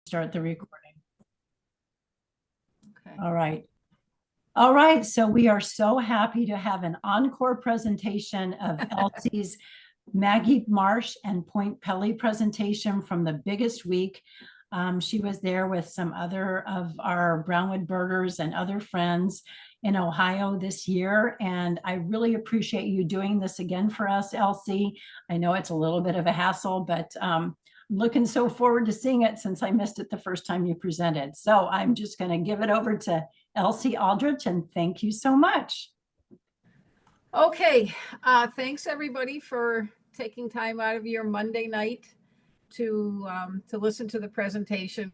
start the recording. Okay. All right. All right. So we are so happy to have an encore presentation of Elsie's Maggie Marsh and Point Pelly presentation from the biggest week. She was there with some other of our Brownwood birders and other friends in Ohio this year. And I really appreciate you doing this again for us, Elsie. I know it's a little bit of a hassle, but looking so forward to seeing it since I missed it the first time you presented. So I'm just going to give it over to Elsie Aldrich, and thank you so much. Okay, thanks everybody for taking time out of your Monday night to listen to the presentation.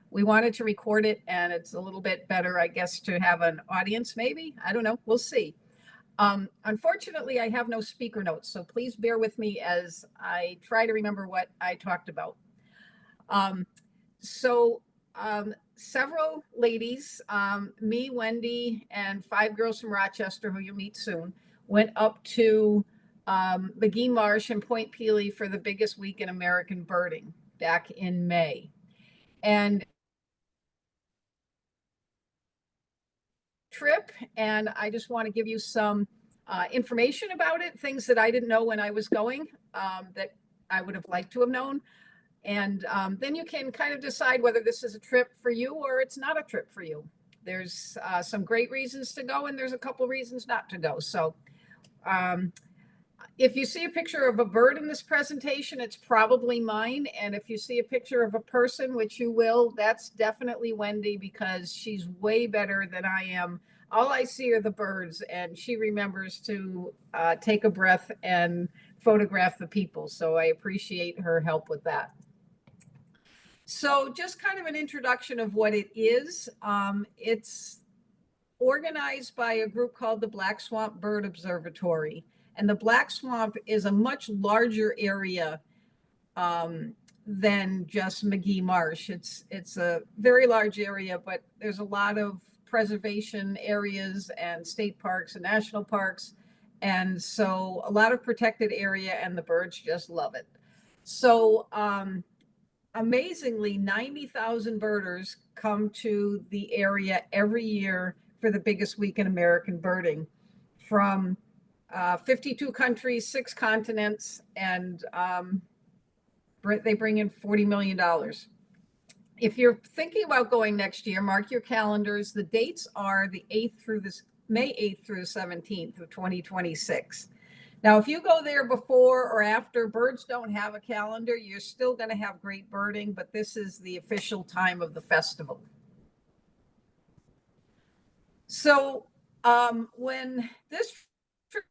We wanted to record it, and it's a little bit better, I guess, to have an audience, maybe. I don't know. We'll see. Unfortunately, I have no speaker notes, so please bear with me as I try to remember what I talked about. Several ladies, me, Wendy, and 5 girls from Rochester, who you'll meet soon, went up to Magee Marsh and Point Pelly for the biggest week in American birding back in May. And trip, and I just want to give you some information about it, things that I didn't know when I was going that I would have liked to have known. And then you can kind of decide whether this is a trip for you or it's not a trip for you. There's some great reasons to go, and there's a couple reasons not to go. So if you see a picture of a bird in this presentation, it's probably mine. And if you see a picture of a person, which you will, that's definitely Wendy, because she's way better than I am. All I see are the birds, and she remembers to take a breath and photograph the people. So I appreciate her help with that. So just kind of an introduction of what it is. It's organized by a group called the Black Swamp Bird Observatory. And the Black Swamp is a much larger area than just Magee Marsh. It's a very large area, but there's a lot of preservation areas and state parks and national parks. And so a lot of protected area, and the birds just love it. So amazingly, 90,000 birders come to the area every year for the biggest week in American birding, from 52 countries, 6 continents, and they bring in $40 million. If you're thinking about going next year, mark your calendars. The dates are the May 8th through the 17th of 2026. Now, if you go there before or after, birds don't have a calendar. You're still going to have great birding, but this is the official time of the festival. So when this trip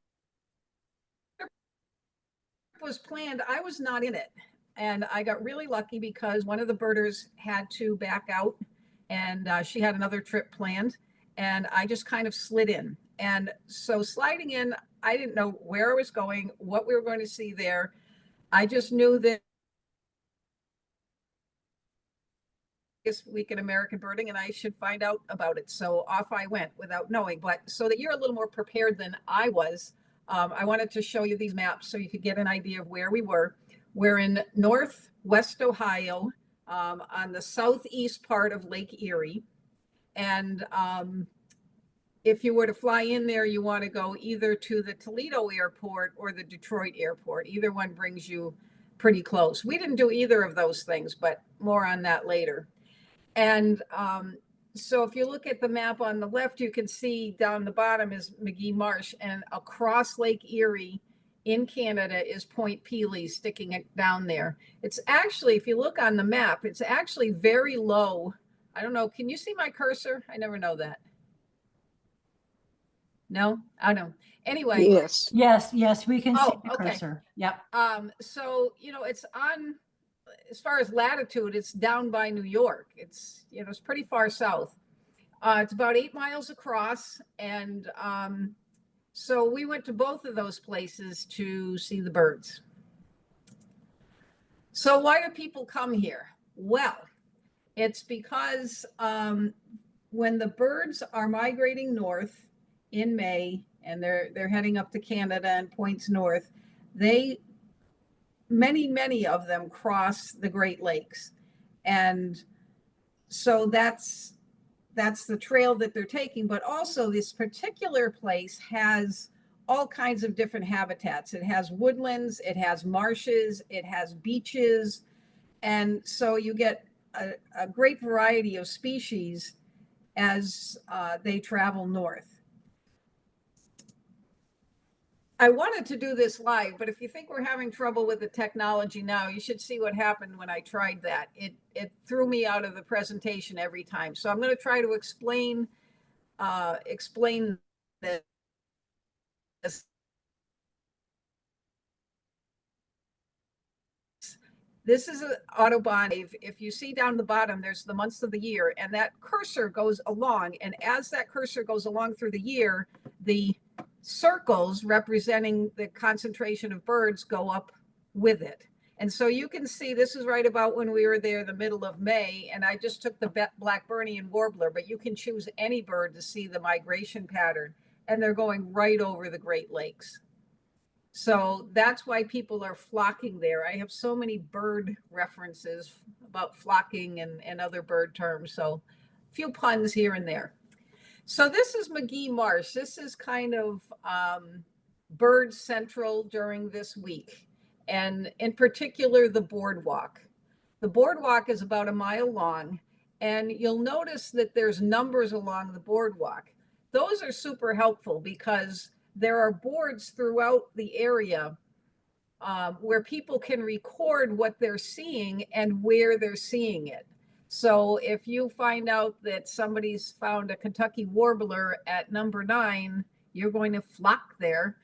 was planned, I was not in it. And I got really lucky because one of the birders had to back out, and she had another trip planned, and I just kind of slid in. And so sliding in, I didn't know where I was going, what we were going to see there. I just knew that this week in American birding, and I should find out about it. So off I went without knowing. But so that you're a little more prepared than I was, I wanted to show you these maps so you could get an idea of where we were. We're in northwest Ohio, on the southeast part of Lake Erie. And if you were to fly in there, you want to go either to the Toledo airport or the Detroit airport. Either one brings you pretty close. We didn't do either of those things, but more on that later. And so if you look at the map on the left, you can see down the bottom is Magee Marsh, and across Lake Erie in Canada is Point Pelly sticking it down there. It's actually, if you look on the map, it's actually very low. I don't know. Can you see my cursor? I never know that. No, I don't. Anyway. Yes, we can see the cursor. Yep. So, it's on, as far as latitude, it's down by New York. It's, it's pretty far south. It's about 8 miles across. And so we went to both of those places to see the birds. So why do people come here? Well, it's because when the birds are migrating north in May, and they're heading up to Canada and points north, they many of them cross the Great Lakes. And so that's the trail that they're taking. But also this particular place has all kinds of different habitats. It has woodlands, it has marshes, it has beaches. And so you get a great variety of species as they travel north. I wanted to do this live, but if you think we're having trouble with the technology now, you should see what happened when I tried that. It threw me out of the presentation every time. So I'm going to try to explain this. This is an Autobahn. If you see down the bottom, there's the months of the year, and that cursor goes along. And as that cursor goes along through the year, the circles representing the concentration of birds go up with it. And so you can see this is right about when we were there, the middle of May, and I just took the Blackburnian warbler, but you can choose any bird to see the migration pattern, and they're going right over the Great Lakes. So that's why people are flocking there. I have so many bird references about flocking and other bird terms. So a few puns here and there. So this is McGee Marsh. This is kind of bird central during this week. And in particular, the boardwalk. The boardwalk is about a mile long. And you'll notice that there's numbers along the boardwalk. Those are super helpful because there are boards throughout the area where people can record what they're seeing and where they're seeing it. So if you find out that somebody's found a Kentucky warbler at number 9, you're going to flock there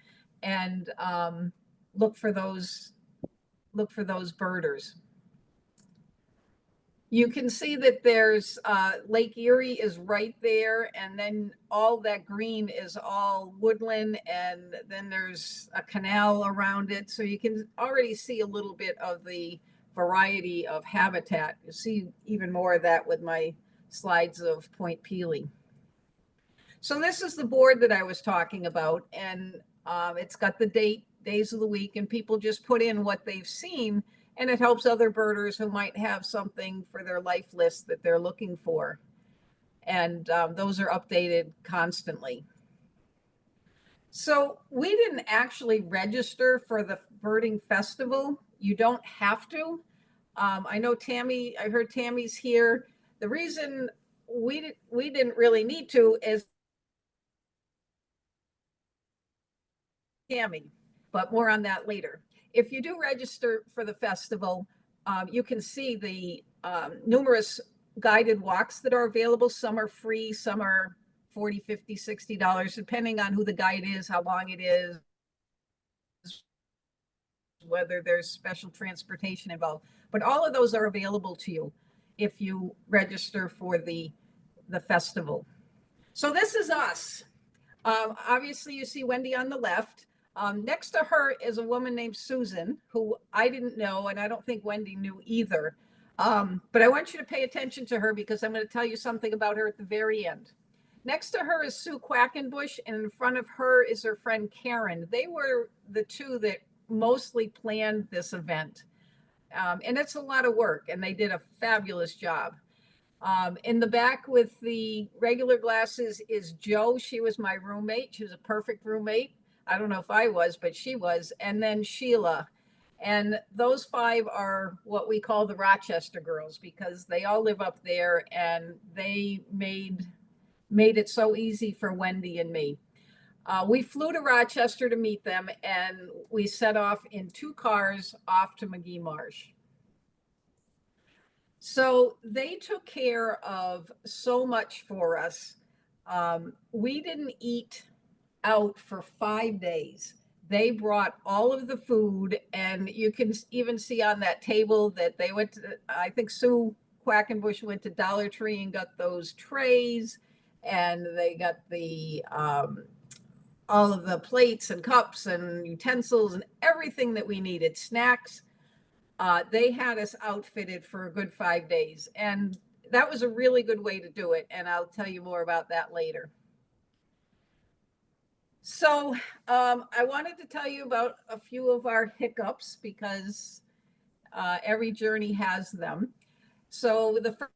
and look for those birders. You can see that there's Lake Erie is right there, and then all that green is all woodland, and then there's a canal around it. So you can already see a little bit of the variety of habitat. You'll see even more of that with my slides of Point Pelee. So this is the board that I was talking about, and it's got the days of the week, and people just put in what they've seen. And it helps other birders who might have something for their life list that they're looking for. And those are updated constantly. So we didn't actually register for the birding festival. You don't have to. I know Tammy, I heard Tammy's here. The reason we didn't really need to is Tammy, but more on that later. If you do register for the festival, you can see the numerous guided walks that are available. Some are free, some are $40, $50, $60, depending on who the guide is, how long it is, whether there's special transportation involved. But all of those are available to you if you register for the festival. So this is us. Obviously, you see Wendy on the left. Next to her is a woman named Susan, who I didn't know, and I don't think Wendy knew either. But I want you to pay attention to her because I'm going to tell you something about her at the very end. Next to her is Sue Quackenbush, and in front of her is her friend Karen. They were the two that mostly planned this event. And it's a lot of work, and they did a fabulous job. In the back with the regular glasses is Joe. She was my roommate. She was a perfect roommate. I don't know if I was, but she was. And then Sheila. And those 5 are what we call the Rochester girls because they all live up there, and they made it so easy for Wendy and me. We flew to Rochester to meet them, and we set off in 2 cars off to McGee Marsh. So they took care of so much for us. We didn't eat out for 5 days. They brought all of the food, and you can even see on that table that they went to, I think Sue Quackenbush went to Dollar Tree and got those trays, and they got the all of the plates and cups and utensils and everything that we needed, snacks. They had us outfitted for a good 5 days, and that was a really good way to do it. And I'll tell you more about that later. So I wanted to tell you about a few of our hiccups because every journey has them. So the first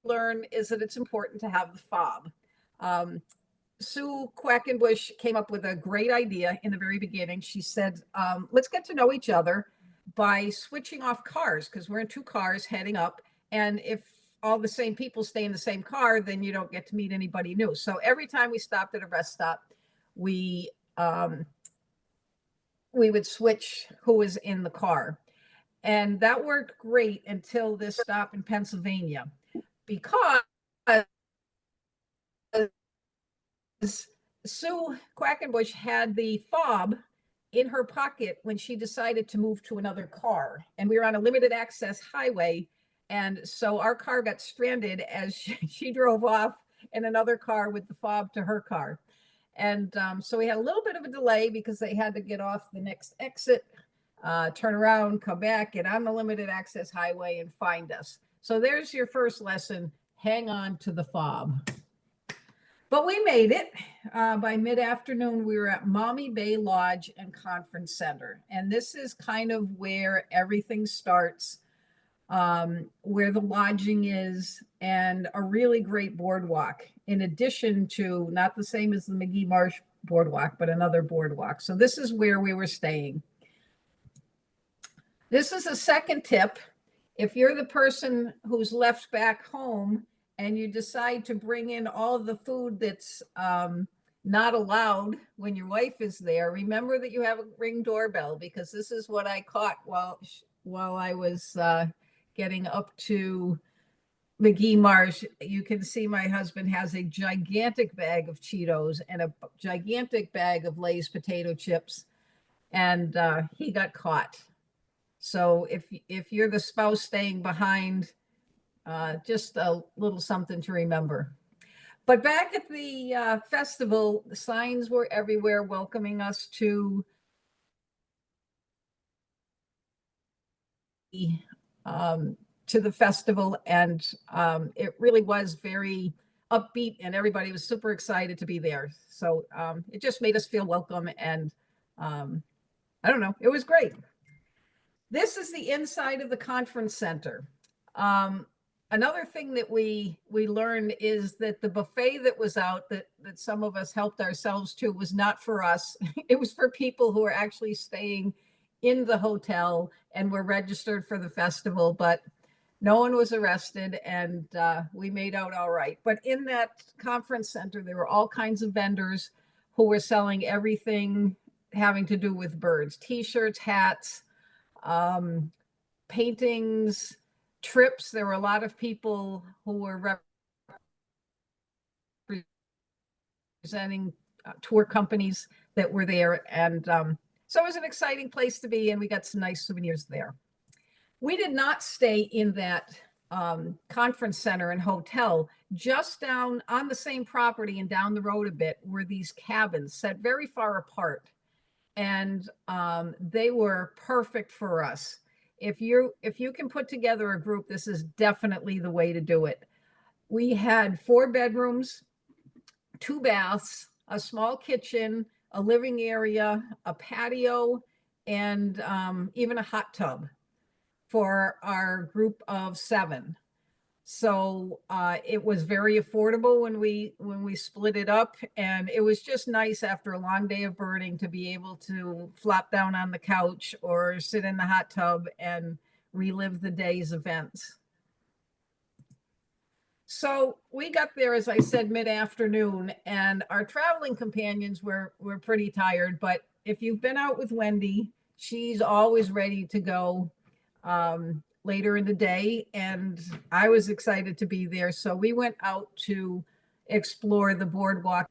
learn is that it's important to have the fob. Um, Sue Quackenbush came up with a great idea in the very beginning. She said, let's get to know each other by switching off cars because we're in two cars heading up. And if all the same people stay in the same car, then you don't get to meet anybody new. So every time we stopped at a rest stop, we would switch who was in the car. And that worked great until this stop in Pennsylvania because Sue Quackenbush had the fob in her pocket when she decided to move to another car. And we were on a limited access highway. And so our car got stranded as she drove off in another car with the fob to her car. And so we had a little bit of a delay because they had to get off the next exit, turn around, come back, get on the limited access highway and find us. So there's your first lesson. Hang on to the fob. But we made it. By mid-afternoon, we were at Maumee Bay Lodge and Conference Center. And this is kind of where everything starts, where the lodging is, and a really great boardwalk, in addition to, not the same as the McGee Marsh boardwalk, but another boardwalk. So this is where we were staying. This is a second tip. If you're the person who's left back home and you decide to bring in all the food that's not allowed when your wife is there, remember that you have a Ring doorbell, because this is what I caught while I was getting up to McGee Marsh. You can see my husband has a gigantic bag of Cheetos and a gigantic bag of Lay's potato chips, and he got caught. So if you're the spouse staying behind, just a little something to remember. But back at the festival, the signs were everywhere welcoming us to the festival. And it really was very upbeat and everybody was super excited to be there. So it just made us feel welcome. And I don't know, it was great. This is the inside of the conference center. Another thing that we learned is that the buffet that was out that some of us helped ourselves to was not for us. It was for people who were actually staying in the hotel and were registered for the festival, but no one was arrested and we made out all right. But in that conference center, there were all kinds of vendors who were selling everything having to do with birds: t-shirts, hats, paintings, trips. There were a lot of people who were representing tour companies that were there. And so it was an exciting place to be, and we got some nice souvenirs there. We did not stay in that conference center and hotel. Just down on the same property and down the road a bit were these cabins set very far apart. And they were perfect for us. If you can put together a group, this is definitely the way to do it. We had 4 bedrooms, 2 baths, a small kitchen, a living area, a patio, and even a hot tub for our group of 7. So it was very affordable when we split it up, and it was just nice after a long day of birding to be able to flop down on the couch or sit in the hot tub and relive the day's events. So we got there, as I said, mid-afternoon, and our traveling companions were pretty tired. But if you've been out with Wendy, she's always ready to go later in the day, and I was excited to be there. So we went out to explore the boardwalk.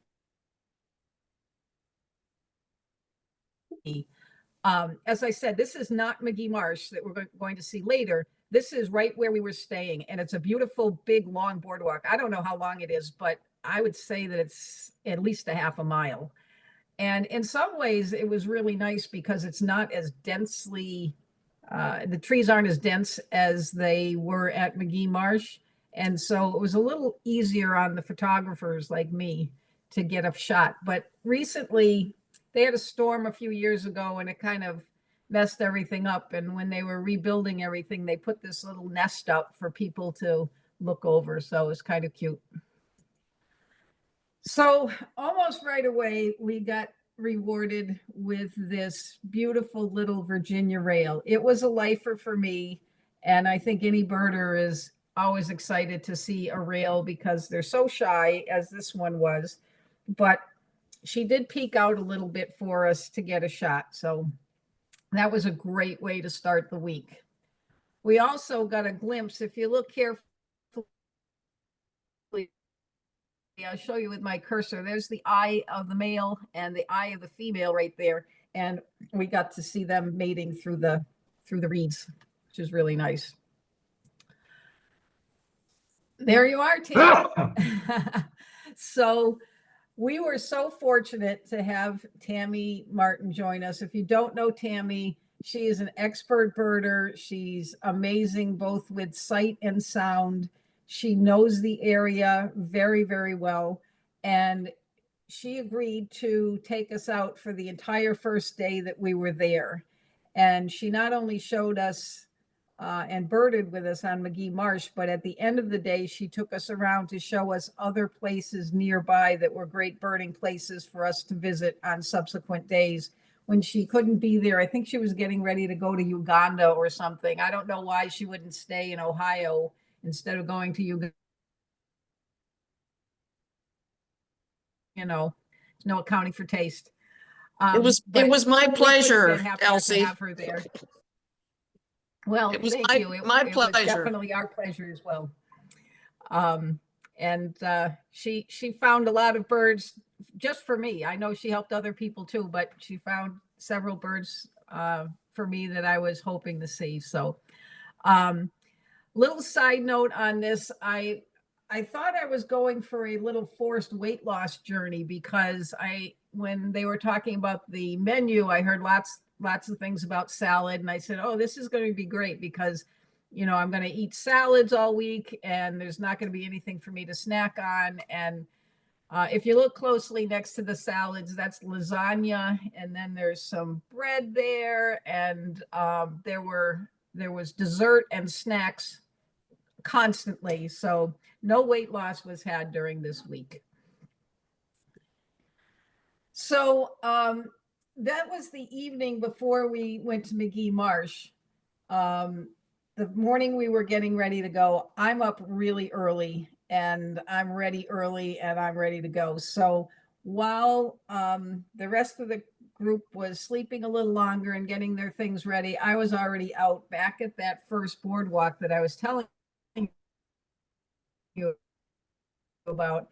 As I said, this is not McGee Marsh that we're going to see later. This is right where we were staying, and it's a beautiful, big, long boardwalk. I don't know how long it is, but I would say that it's at least a half a mile. And in some ways, it was really nice because it's not as densely the trees aren't as dense as they were at McGee Marsh, And so it was a little easier on the photographers like me to get a shot. But recently they had a storm a few years ago and it kind of messed everything up. And when they were rebuilding everything, they put this little nest up for people to look over. So it's kind of cute. So almost right away, we got rewarded with this beautiful little Virginia rail. It was a lifer for me. And I think any birder is always excited to see a rail because they're so shy, as this one was. But she did peek out a little bit for us to get a shot. So that was a great way to start the week. We also got a glimpse, if you look carefully, I'll show you with my cursor. There's the eye of the male and the eye of the female right there. And we got to see them mating through the reeds, which is really nice. There you are, Tammy. So we were so fortunate to have Tammy Martin join us. If you don't know Tammy, she is an expert birder. She's amazing, both with sight and sound. She knows the area very, very well. And she agreed to take us out for the entire first day that we were there. And she not only showed us and birded with us on McGee Marsh, but at the end of the day, she took us around to show us other places nearby that were great birding places for us to visit on subsequent days. When she couldn't be there, I think she was getting ready to go to Uganda or something. I don't know why she wouldn't stay in Ohio instead of going to Uganda. You know, there's no accounting for taste. It was my pleasure, Elsie. To have her there. Well, thank you. It my was pleasure. definitely our pleasure as well. She found a lot of birds just for me. I know she helped other people too, but she found several birds for me that I was hoping to see. So, little side note on this, I thought I was going for a little forced weight loss journey because when they were talking about the menu, I heard lots of things about salad. And I said, oh, this is going to be great because, I'm going to eat salads all week and there's not going to be anything for me to snack on. And if you look closely next to the salads, that's lasagna. And then there's some bread there. And there was dessert and snacks constantly. So no weight loss was had during this week. So that was the evening before we went to McGee Marsh. The morning we were getting ready to go, I'm up really early and I'm ready early and I'm ready to go. So while the rest of the group was sleeping a little longer and getting their things ready, I was already out back at that first boardwalk that I was telling you about.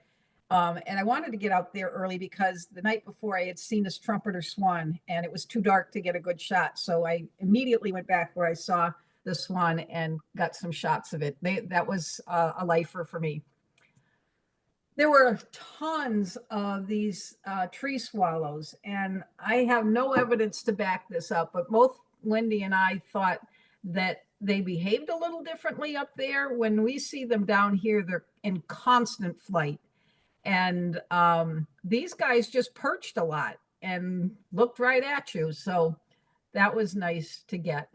And I wanted to get out there early because the night before I had seen this trumpeter swan and it was too dark to get a good shot. So I immediately went back where I saw the swan and got some shots of it. That was a lifer for me. There were tons of these tree swallows, and I have no evidence to back this up, but both Wendy and I thought that they behaved a little differently up there. When we see them down here, they're in constant flight. And these guys just perched a lot and looked right at you. So that was nice to get.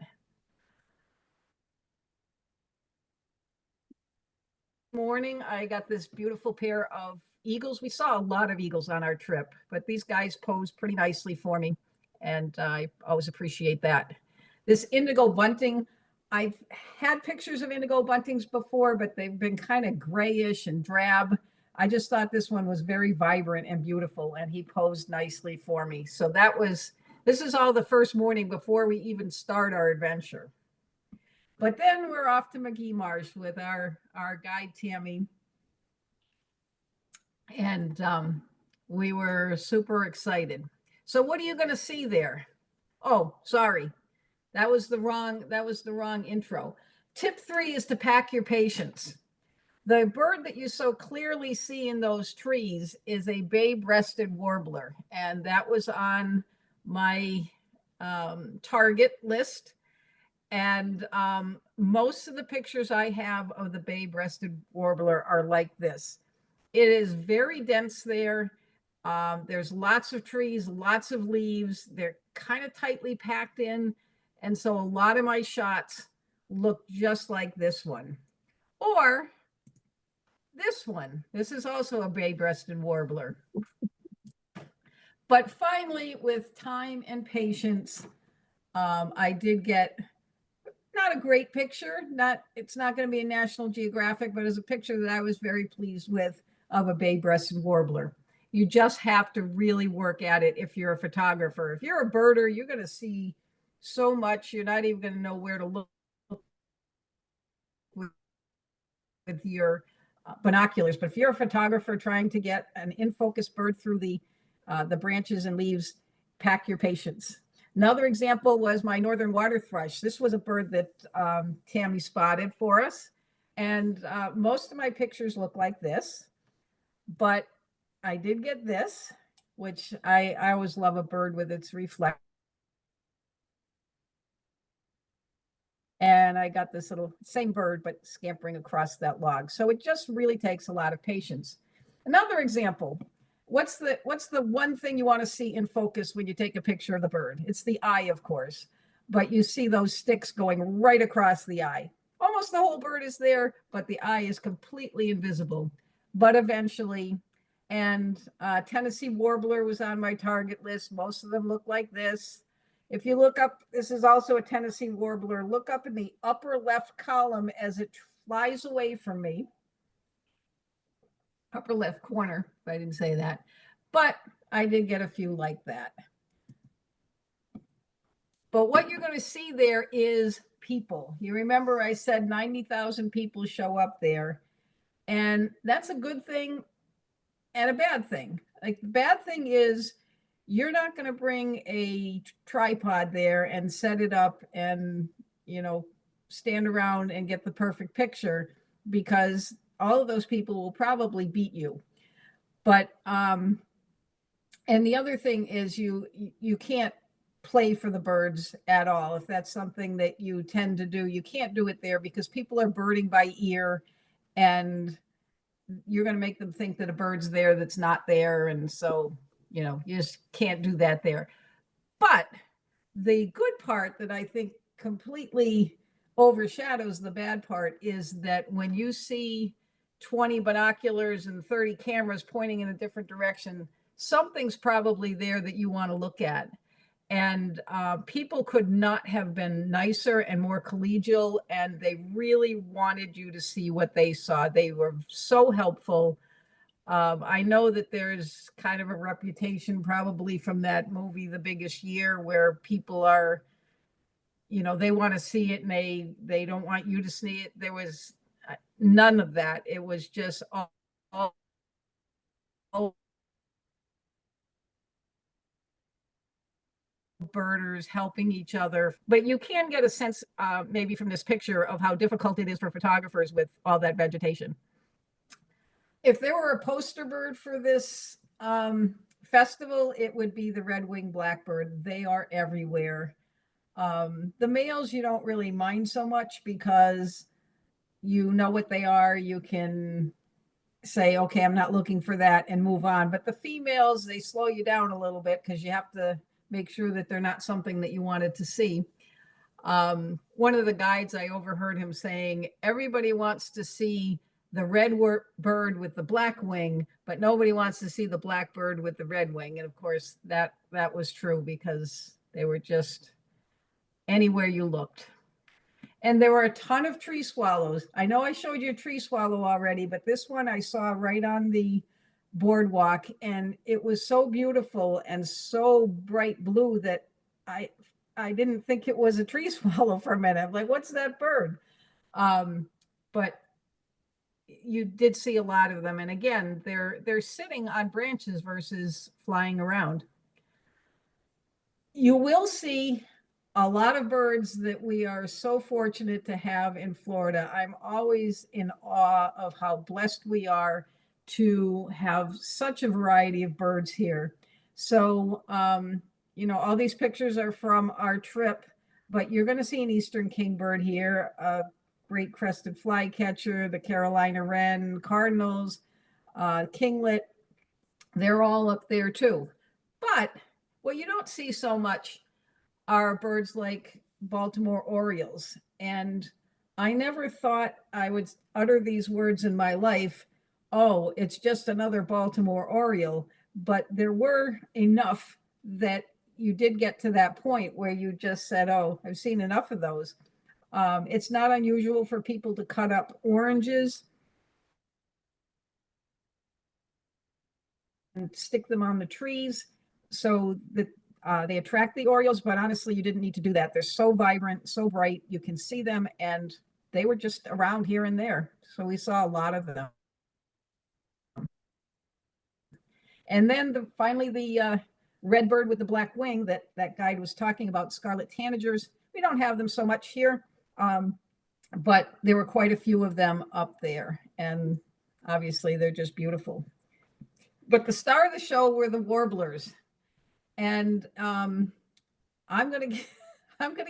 Morning, I got this beautiful pair of eagles. We saw a lot of eagles on our trip, but these guys posed pretty nicely for me. And I always appreciate that. This indigo bunting, I've had pictures of indigo buntings before, but they've been kind of grayish and drab. I just thought this one was very vibrant and beautiful, and he posed nicely for me. So this is all the first morning before we even start our adventure. But then we're off to McGee Marsh with our guide, Tammy. And we were super excited. So what are you going to see there? Oh, sorry. That was the wrong intro. Tip 3 is to pack your patience. The bird that you so clearly see in those trees is a bay-breasted warbler, and that was on my target list. And most of the pictures I have of the bay-breasted warbler are like this. It is very dense there. There's lots of trees, lots of leaves. They're kind of tightly packed in. And so a lot of my shots look just like this one. Or this one. This is also a bay-breasted warbler. But finally, with time and patience, I did get not a great picture. It's not going to be a National Geographic, but it's a picture that I was very pleased with of a bay-breasted warbler. You just have to really work at it if you're a photographer. If you're a birder, you're going to see so much, you're not even going to know where to look with your binoculars. But if you're a photographer trying to get an in-focus bird through the branches and leaves, pack your patience. Another example was my northern water thrush. This was a bird that Tammy spotted for us. And most of my pictures look like this, but I did get this, which I always love a bird with its reflex. And I got this little same bird, but scampering across that log. So it just really takes a lot of patience. Another example, what's the one thing you want to see in focus when you take a picture of the bird? It's the eye, of course, but you see those sticks going right across the eye. Almost the whole bird is there, but the eye is completely invisible. But eventually, and Tennessee warbler was on my target list. Most of them look like this. If you look up, this is also a Tennessee warbler. Look up in the upper left column as it flies away from me. Upper left corner, if I didn't say that. But I did get a few like that. But what you're going to see there is people. You remember I said 90,000 people show up there. And that's a good thing and a bad thing. Like, the bad thing is you're not going to bring a tripod there and set it up and, you know, stand around and get the perfect picture, because all of those people will probably beat you. But and the other thing is you can't play for the birds at all. If that's something that you tend to do, you can't do it there, because people are birding by ear, and you're going to make them think that a bird's there that's not there. And so, you know, you just can't do that there. But the good part that I think completely overshadows the bad part is that when you see 20 binoculars and 30 cameras pointing in a different direction, something's probably there that you want to look at. And people could not have been nicer and more collegial, and they really wanted you to see what they saw. They were so helpful. I know that there's kind of a reputation probably from that movie, The Biggest Year, where people are, you know, they want to see it and they don't want you to see it. There was none of that. It was just all birders helping each other. But you can get a sense maybe from this picture of how difficult it is for photographers with all that vegetation. If there were a poster bird for this festival, it would be the red-winged blackbird. They are everywhere. The males you don't really mind so much, because you know what they are. You can say, okay, I'm not looking for that, and move on. But the females, they slow you down a little bit, because you have to make sure that they're not something that you wanted to see. One of the guides, I overheard him saying, everybody wants to see the red bird with the black wing, but nobody wants to see the black bird with the red wing. And of course, that was true, because they were just anywhere you looked. And there were a ton of tree swallows. I know I showed you a tree swallow already, but this one I saw right on the boardwalk, and it was so beautiful and so bright blue that I didn't think it was a tree swallow for a minute. I'm like, what's that bird? But you did see a lot of them. And again, they're sitting on branches versus flying around. You will see a lot of birds that we are so fortunate to have in Florida. I'm always in awe of how blessed we are to have such a variety of birds here. So, you know, all these pictures are from our trip. but you're going to see an eastern kingbird here, a great crested flycatcher, the Carolina wren, cardinals, kinglet. They're all up there too. But what you don't see so much are birds like Baltimore orioles. And I never thought I would utter these words in my life. Oh, it's just another Baltimore oriole. But there were enough that you did get to that point where you just said, oh, I've seen enough of those. It's not unusual for people to cut up oranges and stick them on the trees so that they attract the orioles, but honestly, you didn't need to do that. They're so vibrant, so bright, you can see them, and they were just around here and there. So we saw a lot of them. And then finally, the red bird with the black wing that guide was talking about, scarlet tanagers. We don't have them so much here, but there were quite a few of them up there. And obviously, they're just beautiful. But the star of the show were the warblers. And I'm gonna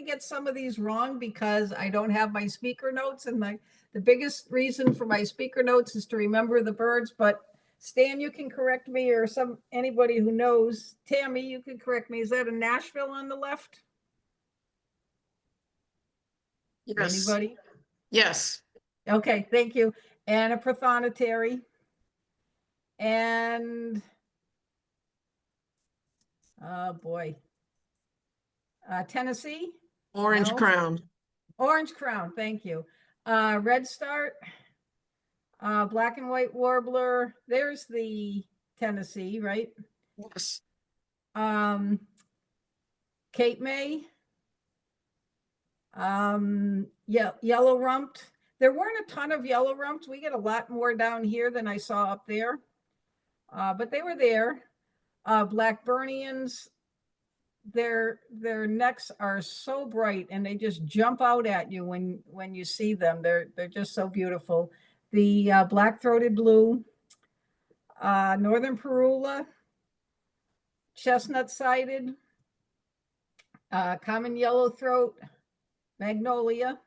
get some of these wrong because I don't have my speaker notes, and the biggest reason for my speaker notes is to remember the birds. But Stan, you can correct me, or anybody who knows. Tammy, you can correct me. Is that a Nashville on the left? Yes. Anybody? Yes. Okay, thank you. And a prothonotary. And oh boy. Tennessee? Orange No? crown. Orange crown, thank you. Red start, black and white warbler. There's the Tennessee, right? Yes. Cape May. Yeah, yellow rumped. There weren't a ton of yellow rumps. We get a lot more down here than I saw up there. But they were there. Blackburnians, their necks are so bright and they just jump out at you when you see them. They're just so beautiful. The black-throated blue, northern parula, chestnut-sided, common yellowthroat, magnolia,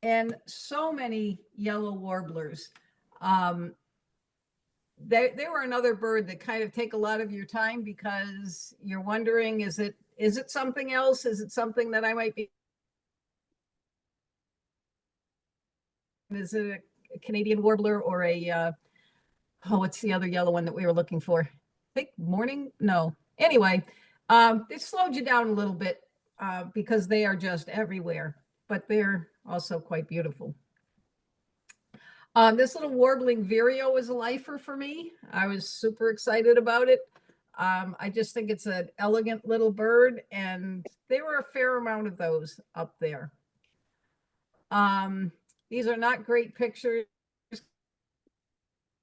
and so many yellow warblers. They were another bird that kind of take a lot of your time because you're wondering, is it something else? Is it something that I might be? Is it a Canadian warbler or a, what's the other yellow one that we were looking for? I think morning? No. Anyway, it slowed you down a little bit because they are just everywhere, but they're also quite beautiful. This little warbling vireo is a lifer for me. I was super excited about it. I just think it's an elegant little bird, and there were a fair amount of those up there. These are not great pictures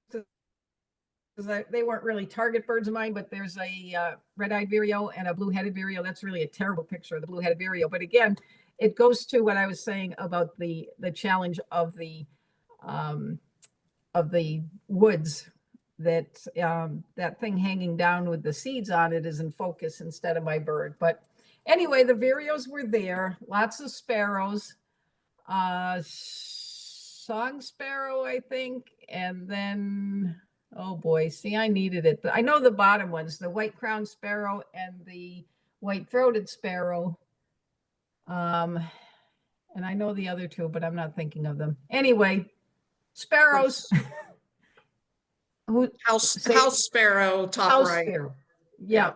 because they weren't really target birds of mine, but there's a red-eyed vireo and a blue-headed vireo. That's really a terrible picture of the blue-headed vireo. But again, it goes to what I was saying about the challenge of the woods, that that thing hanging down with the seeds on it is in focus instead of my bird. But anyway, the vireos were there, lots of sparrows, song sparrow, I think, and then, oh boy, see, I needed it. I know the bottom ones, the white-crowned sparrow and the white-throated sparrow. And I know the other two, but I'm not thinking of them. Anyway, sparrows. House sparrow, top house right. sparrow. Yeah.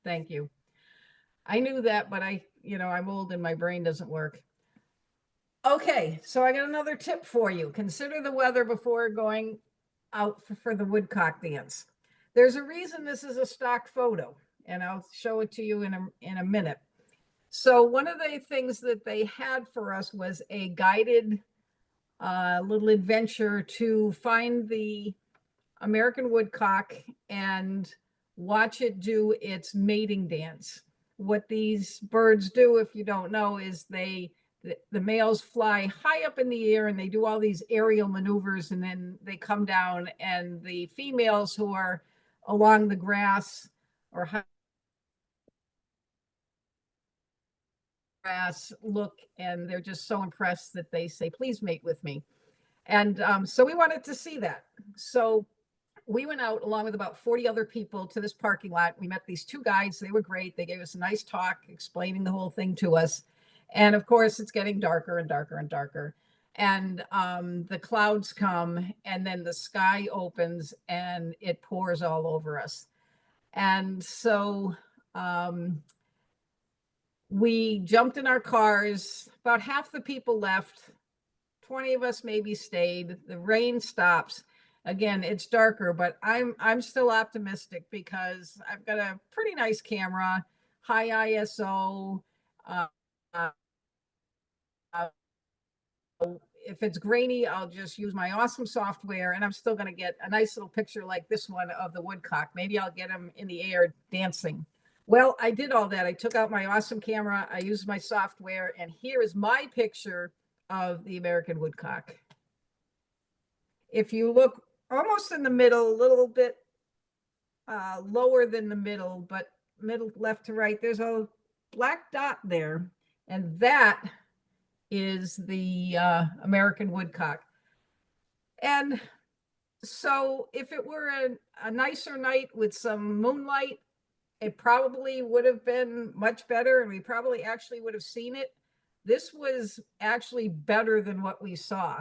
Thank you. I knew that, but I'm old and my brain doesn't work. Okay, so I got another tip for you. Consider the weather before going out for the woodcock dance. There's a reason this is a stock photo, and I'll show it to you in a minute. So one of the things that they had for us was a guided little adventure to find the American woodcock and watch it do its mating dance. What these birds do, if you don't know, is the males fly high up in the air and they do all these aerial maneuvers, and then they come down, and the females who are along the grass or high grass look, and they're just so impressed that they say, please mate with me. And so we wanted to see that. So we went out along with about 40 other people to this parking lot. We met these two guides. They were great. They gave us a nice talk explaining the whole thing to us. And of course, it's getting darker and darker and darker. And the clouds come, and then the sky opens and it pours all over us. And so we jumped in our cars. About half the people left. 20 of us maybe stayed. The rain stops. Again, it's darker, but I'm still optimistic because I've got a pretty nice camera, high ISO. Uh, if it's grainy, I'll just use my awesome software, and I'm still going to get a nice little picture like this one of the woodcock. Maybe I'll get him in the air dancing. Well, I did all that. I took out my awesome camera. I used my software, and here is my picture of the American woodcock. If you look almost in the middle, a little bit lower than the middle, but middle left to right, there's a black dot there, and that is the American woodcock. And so if it were a nicer night with some moonlight, it probably would have been much better, and we probably actually would have seen it. This was actually better than what we saw.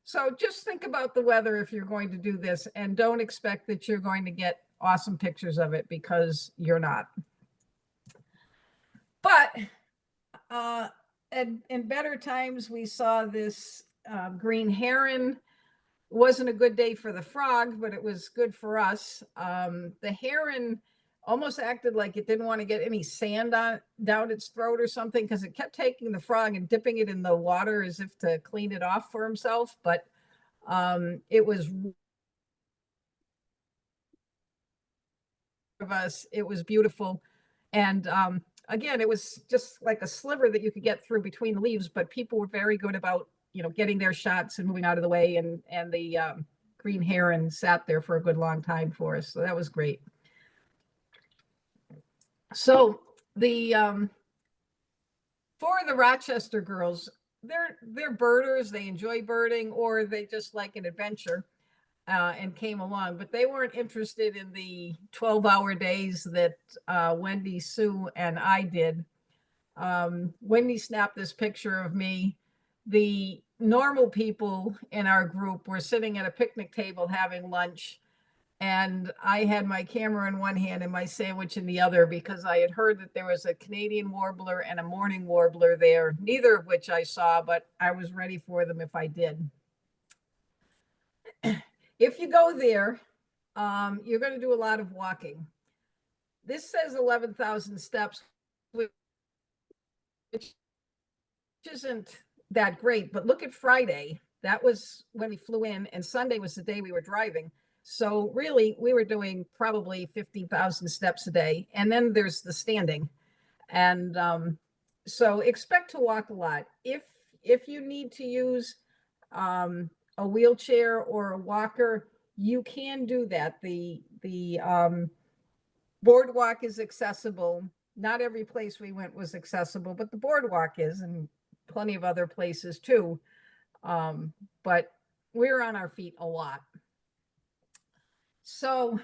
So just think about the weather if you're going to do this, and don't expect that you're going to get awesome pictures of it, because you're not. But in better times, we saw this green heron. Wasn't a good day for the frog, but it was good for us. The heron almost acted like it didn't want to get any sand down its throat or something, because it kept taking the frog and dipping it in the water as if to clean it off for himself. But it was of us. It was beautiful. And again, it was just like a sliver that you could get through between the leaves, but people were very good about, getting their shots and moving out of the way. And the green heron sat there for a good long time for us. So that was great. So for the Rochester girls, they're birders. They enjoy birding, or they just like an adventure, and came along. But they weren't interested in the 12-hour days that Wendy, Sue, and I did. Wendy snapped this picture of me. The normal people in our group were sitting at a picnic table having lunch, and I had my camera in one hand and my sandwich in the other, because I had heard that there was a Canadian warbler and a mourning warbler there, neither of which I saw, but I was ready for them if I did. If you go there, you're going to do a lot of walking. This says 11,000 steps, which isn't that great, but look at Friday. That was when we flew in, and Sunday was the day we were driving. So really, we were doing probably 15,000 steps a day. And then there's the standing. And so expect to walk a lot. If you need to use a wheelchair or a walker, you can do that. The boardwalk is accessible. Not every place we went was accessible, but the boardwalk is, and plenty of other places too. But we're on our feet a lot. So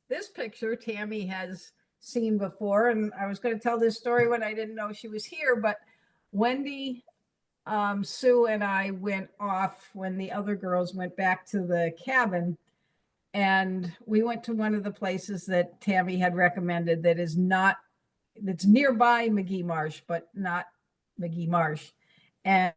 this picture Tammy has seen before, and I was going to tell this story when I didn't know she was here, but Wendy, Sue, and I went off when the other girls went back to the cabin, and we went to one of the places that Tammy had recommended that's nearby McGee Marsh, but not McGee Marsh. And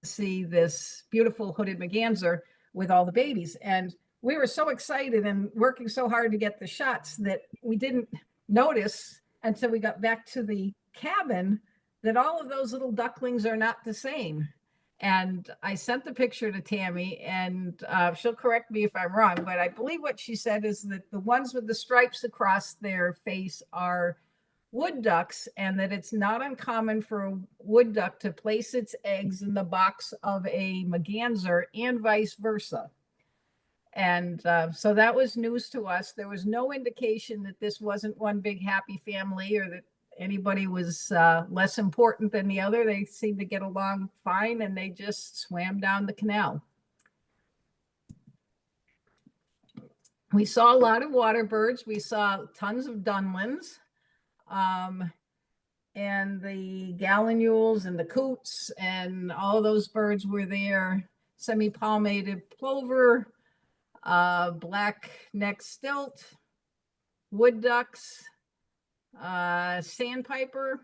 see this beautiful hooded merganser with all the babies. And we were so excited and working so hard to get the shots that we didn't notice until we got back to the cabin that all of those little ducklings are not the same. And I sent the picture to Tammy, and she'll correct me if I'm wrong, but I believe what she said is that the ones with the stripes across their face are wood ducks, and that it's not uncommon for a wood duck to place its eggs in the box of a merganser and vice versa. And so that was news to us. There was no indication that this wasn't one big happy family or that anybody was less important than the other. They seemed to get along fine, and they just swam down the canal. We saw a lot of water birds. We saw tons of dunlins, and the gallinules and the coots, and all those birds were there. Semi-palmated plover, black-necked stilt, wood ducks, sandpiper.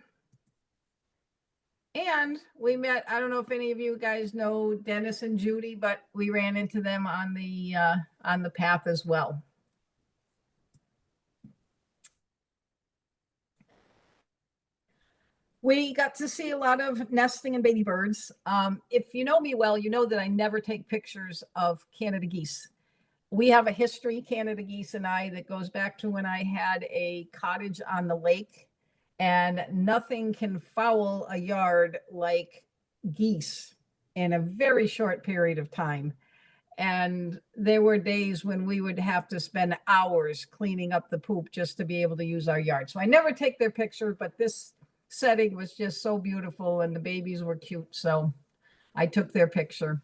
And we met, I don't know if any of you guys know Dennis and Judy, but we ran into them on the path as well. We got to see a lot of nesting and baby birds. If you know me well, you know that I never take pictures of Canada geese. We have a history, Canada geese and I, that goes back to when I had a cottage on the lake, and nothing can foul a yard like geese in a very short period of time. And there were days when we would have to spend hours cleaning up the poop just to be able to use our yard. So I never take their picture, but this setting was just so beautiful and the babies were cute. So I took their picture.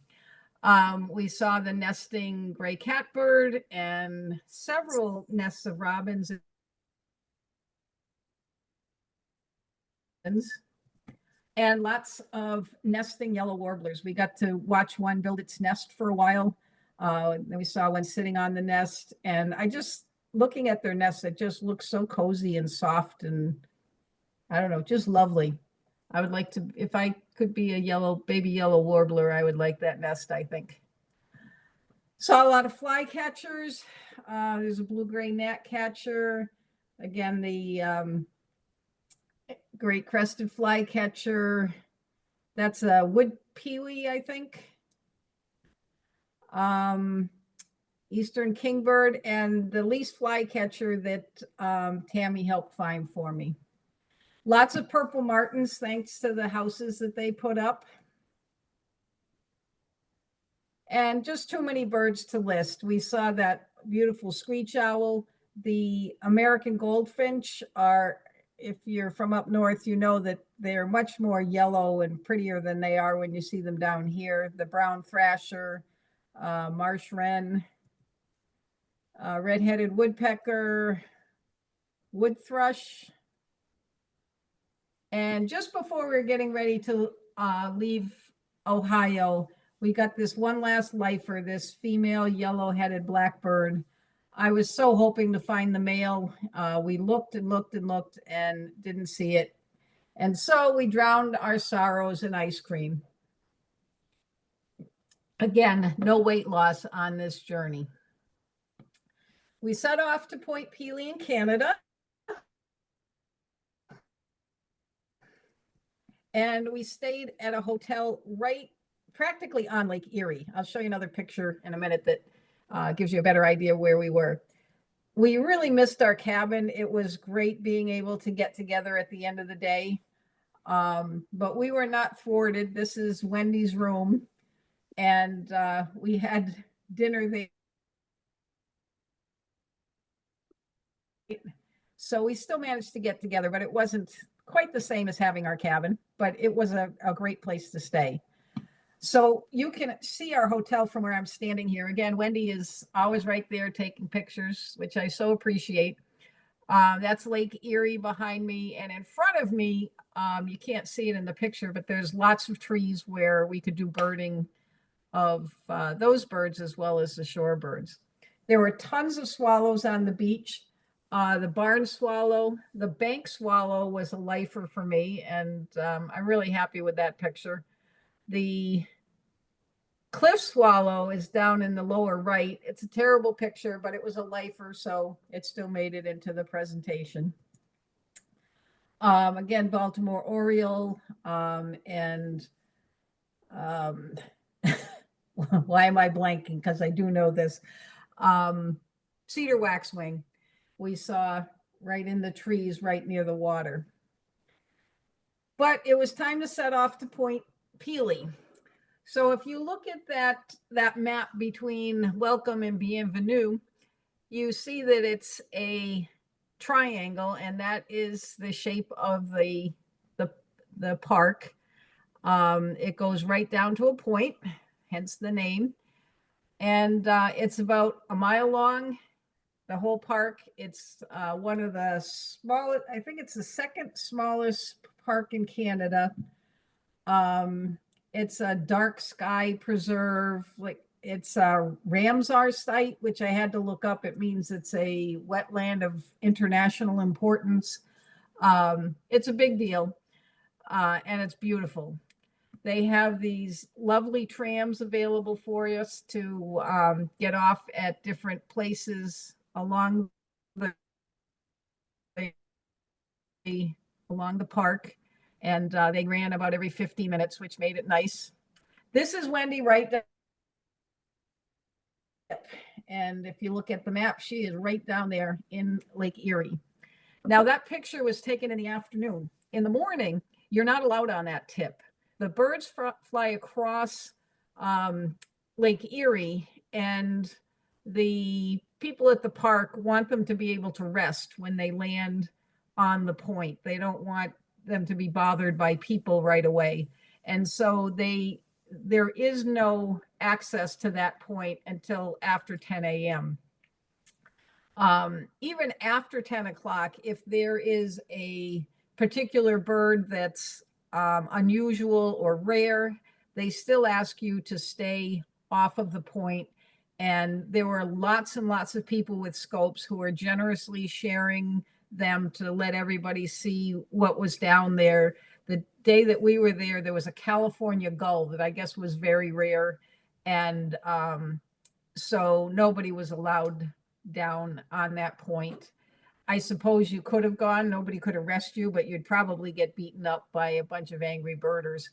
We saw the nesting gray catbird and several nests of robins and lots of nesting yellow warblers. We got to watch one build its nest for a while. Then we saw one sitting on the nest, and I just, looking at their nest, it just looks so cozy and soft, and I don't know, just lovely. I would like to, if I could be a baby yellow warbler, I would like that nest, I think. Saw a lot of flycatchers. There's a blue-gray gnatcatcher. Again, the great crested flycatcher. That's a wood pewee, I think. Eastern kingbird, and the least flycatcher that Tammy helped find for me. Lots of purple martins, thanks to the houses that they put up. And just too many birds to list. We saw that beautiful screech owl. The American goldfinch are, if you're from up north, you know that they're much more yellow and prettier than they are when you see them down here. The brown thrasher, marsh wren, red-headed woodpecker, wood thrush. And just before we were getting ready to leave Ohio, we got this one last lifer, this female yellow-headed blackbird. I was so hoping to find the male. We looked and looked and looked and didn't see it. And so we drowned our sorrows in ice cream. Again, no weight loss on this journey. We set off to Point Pelee in Canada. And we stayed at a hotel practically on Lake Erie. I'll show you another picture in a minute that gives you a better idea where we were. We really missed our cabin. It was great being able to get together at the end of the day. But we were not thwarted. This is Wendy's room. And we had dinner there. So we still managed to get together, but it wasn't quite the same as having our cabin, but it was a great place to stay. So you can see our hotel from where I'm standing here. Again, Wendy is always right there taking pictures, which I so appreciate. That's Lake Erie behind me. And in front of me, you can't see it in the picture, but there's lots of trees where we could do birding of those birds as well as the shore birds. There were tons of swallows on the beach. The barn swallow, the bank swallow was a lifer for me, and I'm really happy with that picture. The cliff swallow is down in the lower right. It's a terrible picture, but it was a lifer, so it still made it into the presentation. Again, Baltimore Oriole, and why am I blanking? Because I do know this. Cedar waxwing. We saw right in the trees, right near the water. But it was time to set off to Point Pelee. So if you look at that map between welcome and bienvenue, you see that it's a triangle, and that is the shape of the park. It goes right down to a point, hence the name. And it's about a mile long, the whole park. It's one of the smallest, I think it's the second smallest park in Canada. It's a dark sky preserve. Like, it's a Ramsar site, which I had to look up. It means it's a wetland of international importance. It's a big deal, and it's beautiful. They have these lovely trams available for us to get off at different places along the park, and they ran about every 15 minutes, which made it nice. This is Wendy right there. And if you look at the map, she is right down there in Lake Erie. Now, that picture was taken in the afternoon. In the morning, you're not allowed on that tip. The birds fly across Lake Erie, and the people at the park want them to be able to rest when they land on the point. They don't want them to be bothered by people right away. And so there is no access to that point until after 10 a.m. Even after 10 o'clock, if there is a particular bird that's unusual or rare, they still ask you to stay off of the point. And there were lots and lots of people with scopes who were generously sharing them to let everybody see what was down there. The day that we were there, there was a California gull that I guess was very rare. And so nobody was allowed down on that point. I suppose you could have gone, nobody could arrest you, but you'd probably get beaten up by a bunch of angry birders.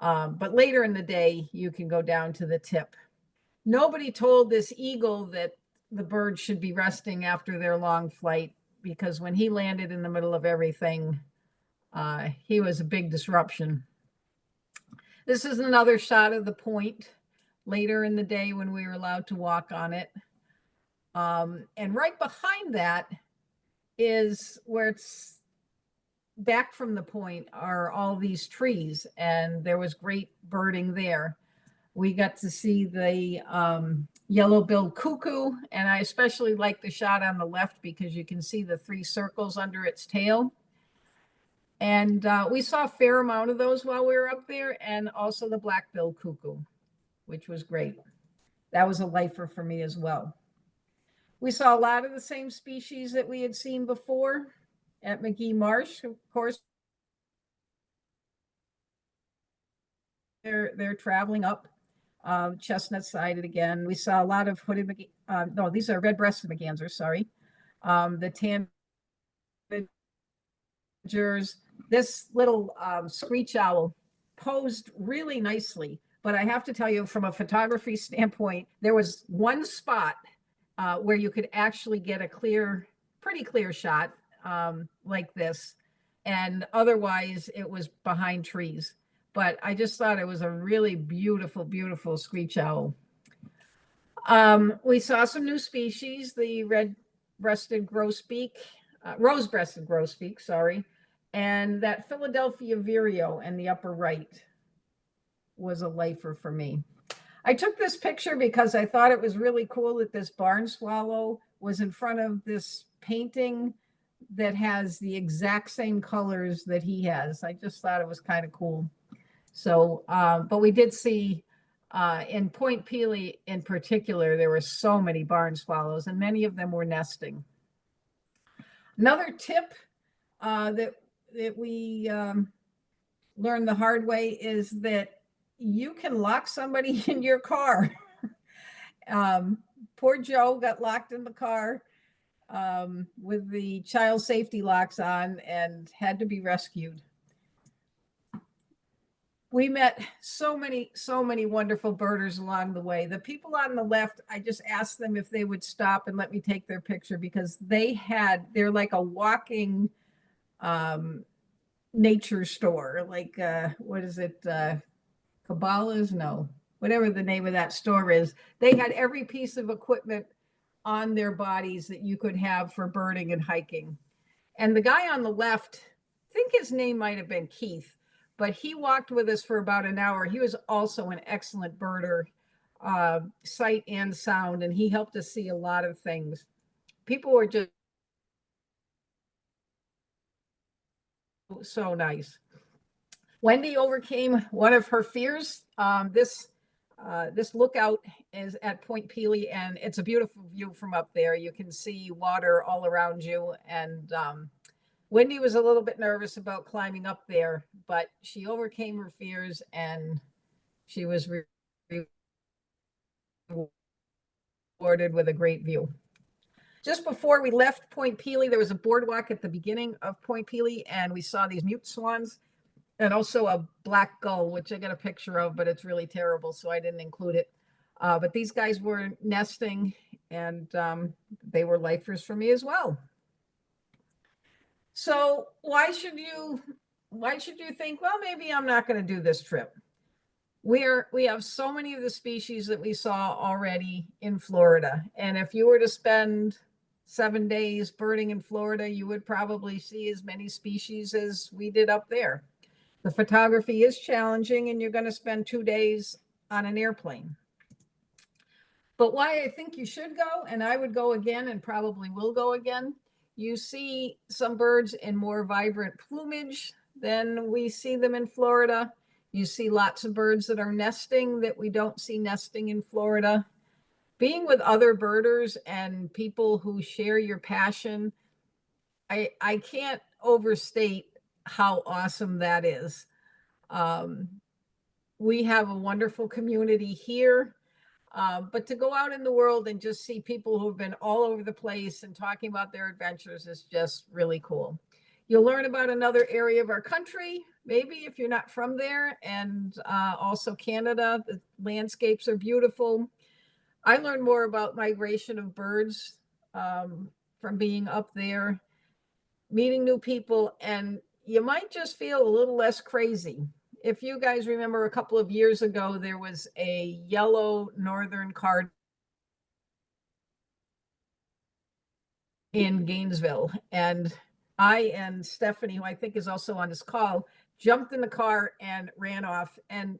But later in the day, you can go down to the tip. Nobody told this eagle that the birds should be resting after their long flight, because when he landed in the middle of everything, he was a big disruption. This is another shot of the point later in the day when we were allowed to walk on it. And right behind that is where it's back from the point are all these trees, and there was great birding there. We got to see the yellow-billed cuckoo, and I especially like the shot on the left because you can see the 3 circles under its tail. And we saw a fair amount of those while we were up there, and also the black-billed cuckoo, which was great. That was a lifer for me as well. We saw a lot of the same species that we had seen before at McGee Marsh. Of course, they're traveling up chestnut-sided again. We saw a lot of hooded no, these are red-breasted mergansers, sorry. The tanagers. This little screech owl posed really nicely, but I have to tell you, from a photography standpoint, there was one spot where you could actually get a pretty clear shot like this. And otherwise it was behind trees. But I just thought it was a really beautiful, beautiful screech owl. We saw some new species, the red-breasted grosbeak, rose-breasted grosbeak, sorry. And that Philadelphia vireo in the upper right was a lifer for me. I took this picture because I thought it was really cool that this barn swallow was in front of this painting that has the exact same colors that he has. I just thought it was kind of cool. So, but we did see in Point Pelee in particular, there were so many barn swallows, and many of them were nesting. Another tip that we learned the hard way is that you can lock somebody in your car. Poor Joe got locked in the car with the child safety locks on and had to be rescued. We met so many wonderful birders along the way. The people on the left, I just asked them if they would stop and let me take their picture, because they're like a walking nature store. Like, what is it? Cabela's, no, whatever the name of that store is. They had every piece of equipment on their bodies that you could have for birding and hiking. And the guy on the left, I think his name might have been Keith, but he walked with us for about an hour. He was also an excellent birder, sight and sound, and he helped us see a lot of things. People were just so nice. Wendy overcame one of her fears. This lookout is at Point Pelee, and it's a beautiful view from up there. You can see water all around you, and Wendy was a little bit nervous about climbing up there, but she overcame her fears, and she was rewarded with a great view. Just before we left Point Pelee, there was a boardwalk at the beginning of Point Pelee, and we saw these mute swans and also a black gull, which I got a picture of, but it's really terrible, so I didn't include it. But these guys were nesting, and they were lifers for me as well. So why should you think, well, maybe I'm not going to do this trip? We have so many of the species that we saw already in Florida, and if you were to spend 7 days birding in Florida, you would probably see as many species as we did up there. The photography is challenging, and you're going to spend 2 days on an airplane. But why I think you should go, and I would go again and probably will go again, you see some birds in more vibrant plumage than we see them in Florida. You see lots of birds that are nesting that we don't see nesting in Florida. Being with other birders and people who share your passion, I can't overstate how awesome that is. We have a wonderful community here, but to go out in the world and just see people who've been all over the place and talking about their adventures is just really cool. You'll learn about another area of our country, maybe if you're not from there, and also Canada. The landscapes are beautiful. I learned more about migration of birds from being up there, meeting new people, and you might just feel a little less crazy. If you guys remember, a couple of years ago, there was a yellow northern cardinal in Gainesville, and I and Stephanie, who I think is also on this call, jumped in the car and ran off. And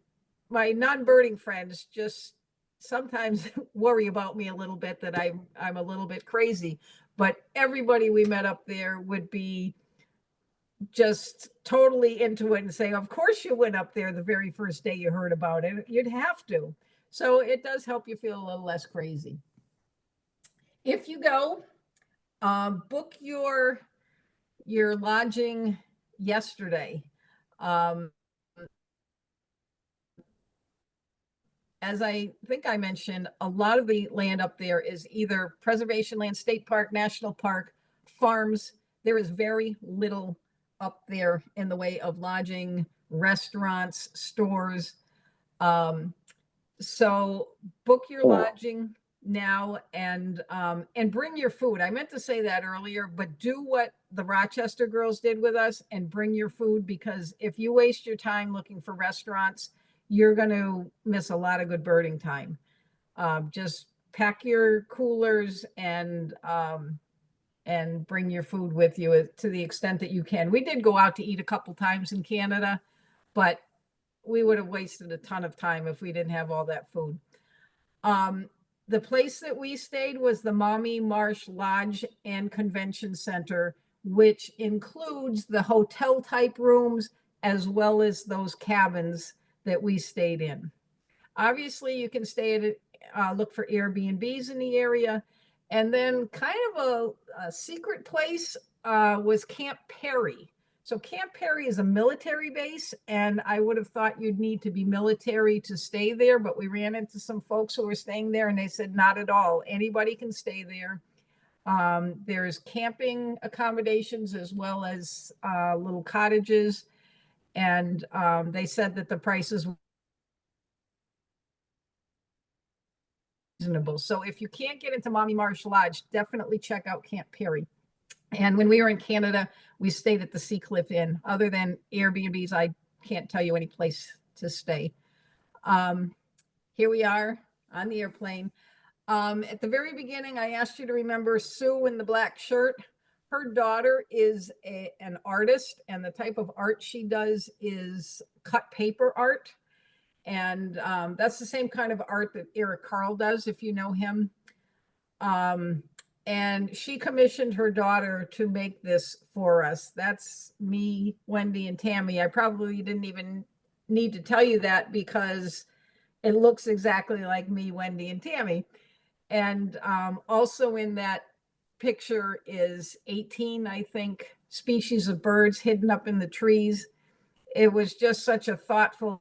my non-birding friends just sometimes worry about me a little bit, that I'm a little bit crazy. But everybody we met up there would be just totally into it and say, of course you went up there the very first day you heard about it. You'd have to. So it does help you feel a little less crazy. If you go, book your lodging yesterday. As I think I mentioned, a lot of the land up there is either preservation land, state park, national park, farms. There is very little up there in the way of lodging, restaurants, stores. So book your lodging now, and bring your food. I meant to say that earlier, but do what the Rochester girls did with us and bring your food, because if you waste your time looking for restaurants, you're going to miss a lot of good birding time. Just pack your coolers and bring your food with you to the extent that you can. We did go out to eat a couple times in Canada, but we would have wasted a ton of time if we didn't have all that food. The place that we stayed was the Maumee Marsh Lodge and Convention Center, which includes the hotel type rooms as well as those cabins that we stayed in. Obviously, you can stay at it, look for Airbnbs in the area. And then kind of a secret place was Camp Perry. So Camp Perry is a military base, and I would have thought you'd need to be military to stay there, but we ran into some folks who were staying there, and they said not at all. Anybody can stay there. There's camping accommodations as well as little cottages, and they said that the prices were reasonable. So if you can't get into Maumee Marsh Lodge, definitely check out Camp Perry. And when we were in Canada, we stayed at the Sea Cliff Inn. Other than Airbnbs, I can't tell you any place to stay. Here we are on the airplane. At the very beginning, I asked you to remember Sue in the black shirt. Her daughter is an artist, and the type of art she does is cut paper art. And that's the same kind of art that Eric Carl does, if you know him. And she commissioned her daughter to make this for us. That's me, Wendy, and Tammy. I probably didn't even need to tell you that because it looks exactly like me, Wendy, and Tammy. And also in that picture is 18, I think, species of birds hidden up in the trees. It was just such a thoughtful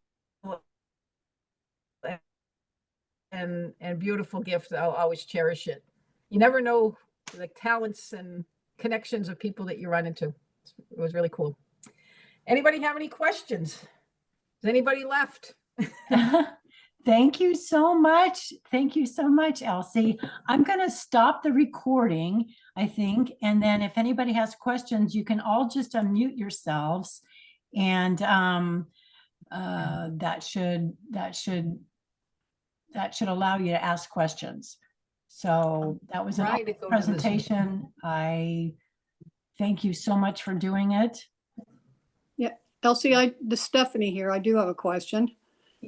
and beautiful gift. I'll always cherish it. You never know the talents and connections of people that you run into. It was really cool. Anybody have any questions? Is anybody left? Thank you so much. Thank you so much, Elsie. I'm going to stop the recording, I think. And then if anybody has questions, you can all just unmute yourselves. And that should allow you to ask questions. So that was an Right, awesome presentation. I thank you so much for doing it. Yeah, Elsie, this is Stephanie here. I do have a question.